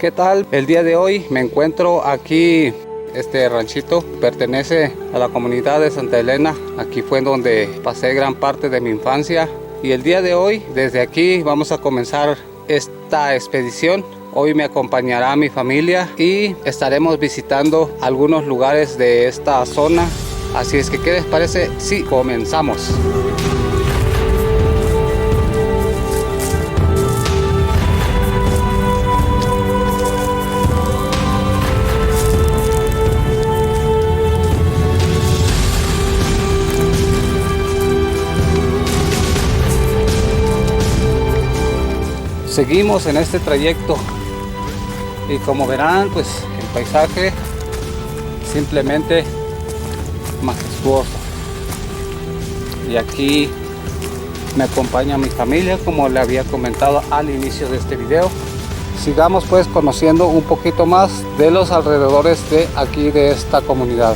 ¿Qué tal? El día de hoy me encuentro aquí. Este ranchito pertenece a la comunidad de Santa Elena. Aquí fue donde pasé gran parte de mi infancia. Y el día de hoy, desde aquí, vamos a comenzar esta expedición. Hoy me acompañará mi familia y estaremos visitando algunos lugares de esta zona. Así es que, ¿qué les parece si comenzamos? Seguimos en este trayecto y como verán, pues el paisaje simplemente majestuoso. Y aquí me acompaña mi familia, como le había comentado al inicio de este video. Sigamos pues conociendo un poquito más de los alrededores de aquí, de esta comunidad.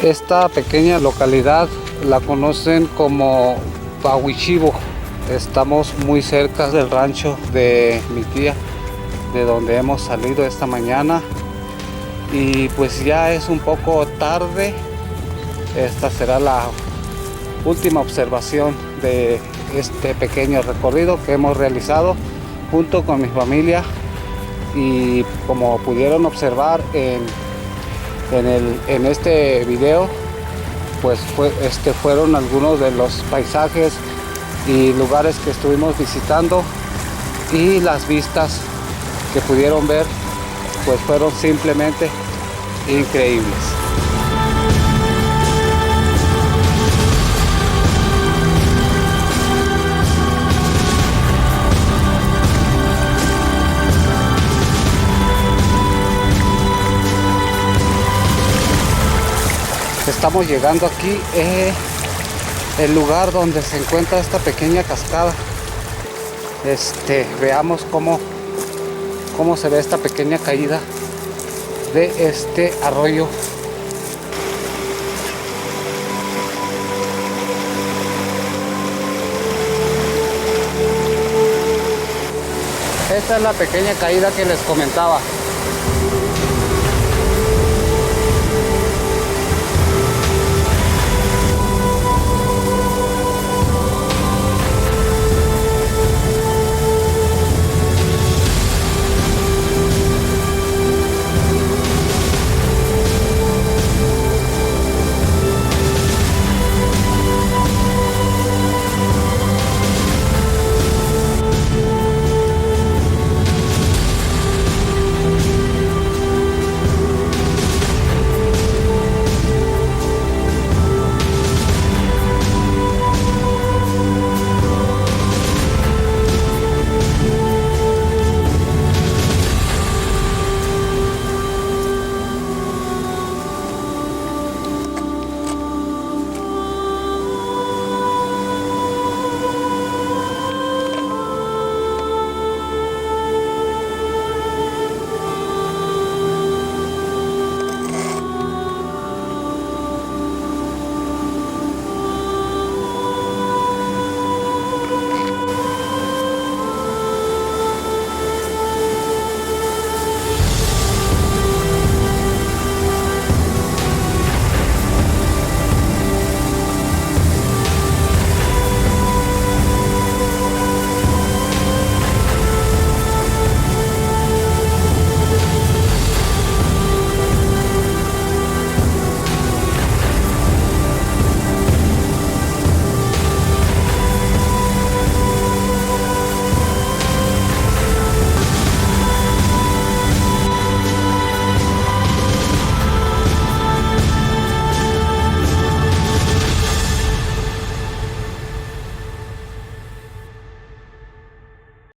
Esta pequeña localidad la conocen como Pahuichivo. Estamos muy cerca del rancho de mi tía, de donde hemos salido esta mañana. Y pues ya es un poco tarde. Esta será la última observación de este pequeño recorrido que hemos realizado junto con mi familia. Y como pudieron observar en este video, pues fueron algunos de los paisajes y lugares que estuvimos visitando, y las vistas que pudieron ver pues fueron simplemente increíbles. Estamos llegando aquí, el lugar donde se encuentra esta pequeña cascada. Veamos cómo se ve esta pequeña caída de este arroyo. Esta es la pequeña caída que les comentaba.